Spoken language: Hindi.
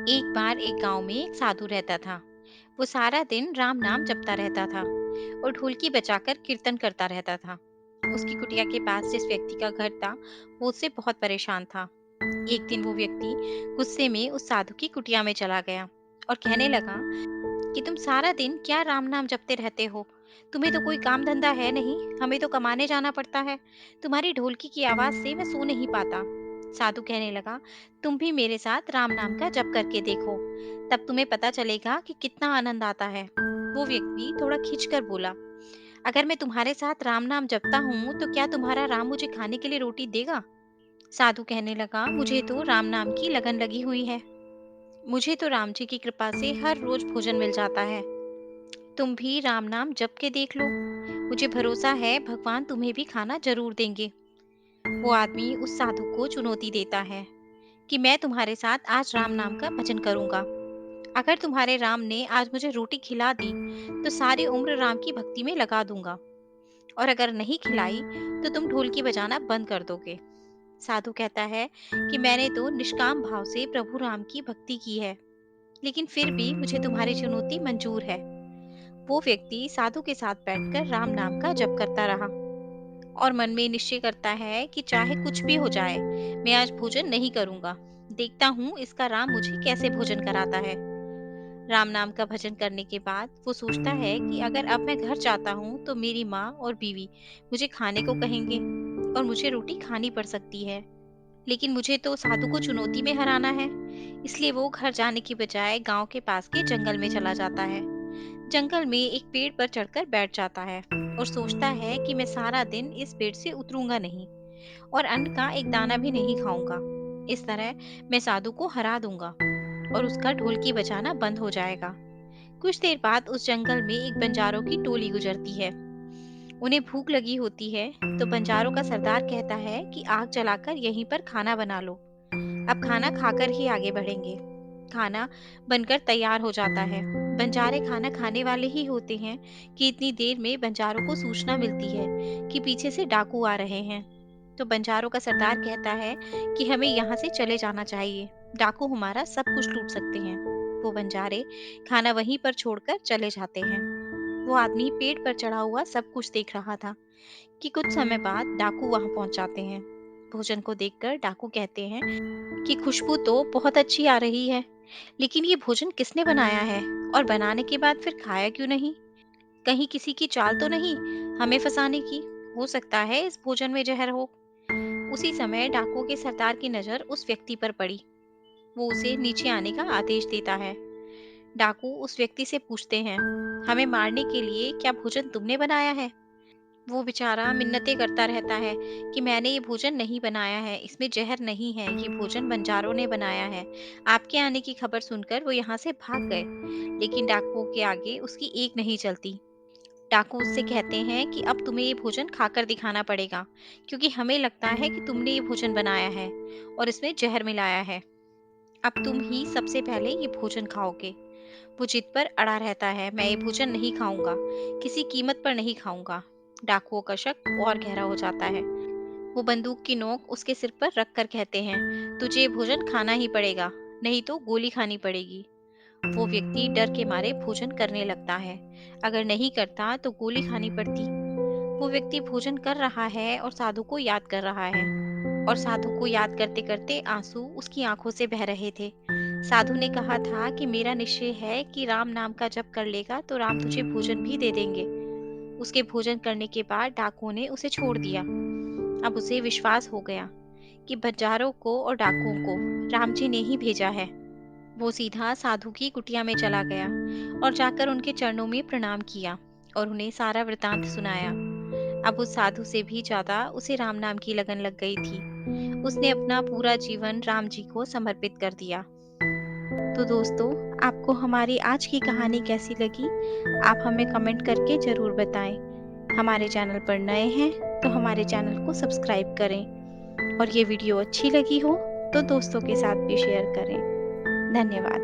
एक बार एक गांव में एक साधु रहता था। वो सारा दिन राम नाम जपता रहता था और ढोलकी बजाकर कीर्तन करता रहता था। उसकी कुटिया के पास जिस व्यक्ति का घर था, वो उससे बहुत परेशान था। एक दिन वो व्यक्ति गुस्से में उस साधु की कुटिया में चला गया और कहने लगा कि तुम सारा दिन क्या राम नाम जपते रहते हो। तुम्हें तो कोई काम धंधा है नहीं, हमें तो कमाने जाना पड़ता है। तुम्हारी ढोलकी की आवाज से मैं सो नहीं पाता। साधु कहने लगा, तुम भी मेरे साथ राम नाम का जप करके देखो, तब तुम्हें पता चलेगा कि कितना आनंद आता है। वो व्यक्ति थोड़ा खिंचकर बोला, अगर मैं तुम्हारे साथ राम नाम जपता हूँ तो क्या तुम्हारा राम मुझे खाने के लिए रोटी देगा? साधु कहने लगा, मुझे तो राम नाम की लगन लगी हुई है। मुझे तो राम जी की कृपा से हर रोज भोजन मिल जाता है। तुम भी राम नाम जप के देख लो। मुझे भरोसा है भगवान तुम्हें भी खाना जरूर देंगे। वो आदमी उस साधु को चुनौती देता है कि मैं तुम्हारे साथ आज राम नाम का भजन करूंगा। अगर तुम्हारे राम ने आज मुझे रोटी खिला दी तो सारी उम्र राम की भक्ति में लगा दूंगा, और अगर नहीं खिलाई तो तुम ढोलकी बजाना बंद कर दोगे। साधु कहता है कि मैंने तो निष्काम भाव से प्रभु राम की भक्ति की है, लेकिन फिर भी मुझे तुम्हारी चुनौती मंजूर है। वो व्यक्ति साधु के साथ बैठकर राम नाम का जप करता रहा और मन में निश्चय करता है कि चाहे कुछ भी हो जाए, मैं आज भोजन नहीं करूंगा। देखता हूँ इसका राम मुझे कैसे भोजन कराता है। राम नाम का भजन करने के बाद वो सोचता है कि अगर अब मैं घर जाता हूँ तो मेरी माँ और बीवी मुझे खाने को कहेंगे और मुझे रोटी खानी पड़ सकती है। लेकिन मुझे तो साधु को चुनौती में हराना है, इसलिए वो घर जाने की बजाय गांव के पास के जंगल में चला जाता है। जंगल में एक पेड़ पर चढ़कर बैठ जाता है और सोचता है कि मैं सारा दिन इस पेड़ से उतरूंगा नहीं और अन्न का एक दाना भी नहीं खाऊंगा। इस तरह मैं साधु को हरा दूंगा और उसका ढोलकी बजाना बंद हो जाएगा। कुछ देर बाद उस जंगल में एक बंजारों की टोली गुजरती है। उन्हें भूख लगी होती है, तो बंजारों का सरदार कहता है कि आग जलाकर यहीं पर खाना बना लो। अब खाना खाकर ही आगे बढ़ेंगे। खाना बनकर तैयार हो जाता है। बंजारे खाना खाने वाले ही होते हैं कि इतनी देर में बंजारों को सूचना मिलती है कि पीछे से डाकू आ रहे हैं। तो बंजारों का सरदार कहता है कि हमें यहाँ से चले जाना चाहिए, डाकू हमारा सब कुछ लूट सकते हैं। वो बंजारे खाना वहीं पर छोड़कर चले जाते हैं। वो आदमी पेड़ पर चढ़ा हुआ सब कुछ देख रहा था कि कुछ समय बाद डाकू वहां पहुंच जाते हैं। भोजन को देखकर डाकू कहते हैं कि खुशबू तो बहुत अच्छी आ रही है, लेकिन ये भोजन किसने बनाया है और बनाने के बाद फिर खाया क्यों नहीं? कहीं किसी की चाल तो नहीं हमें फंसाने की? हो सकता है इस भोजन में जहर हो। उसी समय डाकुओं के सरदार की नजर उस व्यक्ति पर पड़ी। वो उसे नीचे आने का आदेश देता है। डाकू उस व्यक्ति से पूछते हैं, हमें मारने के लिए क्या भोजन तुमने बनाया है? वो बेचारा मिन्नतें करता रहता है कि मैंने ये भोजन नहीं बनाया है, इसमें जहर नहीं है, ये भोजन बंजारों ने बनाया है। आपके आने की खबर सुनकर वो यहाँ से भाग गए। लेकिन डाकुओं के आगे उसकी एक नहीं चलती। डाकू उससे कहते हैं कि अब तुम्हें ये भोजन खाकर दिखाना पड़ेगा, क्योंकि हमें लगता है कि तुमने ये भोजन बनाया है और इसमें जहर मिलाया है। अब तुम ही सबसे पहले ये भोजन खाओगे। वो जिद पर अड़ा रहता है, मैं ये भोजन नहीं खाऊंगा, किसी कीमत पर नहीं खाऊंगा। डाकुओं का शक और गहरा हो जाता है। वो बंदूक की नोक उसके सिर पर रख कर कहते हैं, तुझे ये भोजन खाना ही पड़ेगा, नहीं तो गोली खानी पड़ेगी। वो व्यक्ति डर के मारे भोजन करने लगता है। अगर नहीं करता तो गोली खानी पड़ती। वो व्यक्ति भोजन कर रहा है और साधु को याद कर रहा है, और साधु को याद करते करते आंसू उसकी आंखों से बह रहे थे। साधु ने कहा था कि मेरा निश्चय है कि राम नाम का जप कर लेगा तो राम तुझे भोजन भी दे देंगे। उसके भोजन करने के बाद डाकुओं ने उसे छोड़ दिया। अब उसे विश्वास हो गया कि बंजारों को और डाकुओं को राम जी ने ही भेजा है। वो सीधा साधु की कुटिया में चला गया और जाकर उनके चरणों में प्रणाम किया और उन्हें सारा वृतांत सुनाया। अब उस साधु से भी ज्यादा उसे राम नाम की लगन लग गई थी। उसने अपना पूरा जीवन राम जी को समर्पित कर दिया। तो दोस्तों, आपको हमारी आज की कहानी कैसी लगी? आप हमें कमेंट करके जरूर बताएं। हमारे चैनल पर नए हैं तो हमारे चैनल को सब्सक्राइब करें, और ये वीडियो अच्छी लगी हो तो दोस्तों के साथ भी शेयर करें। धन्यवाद।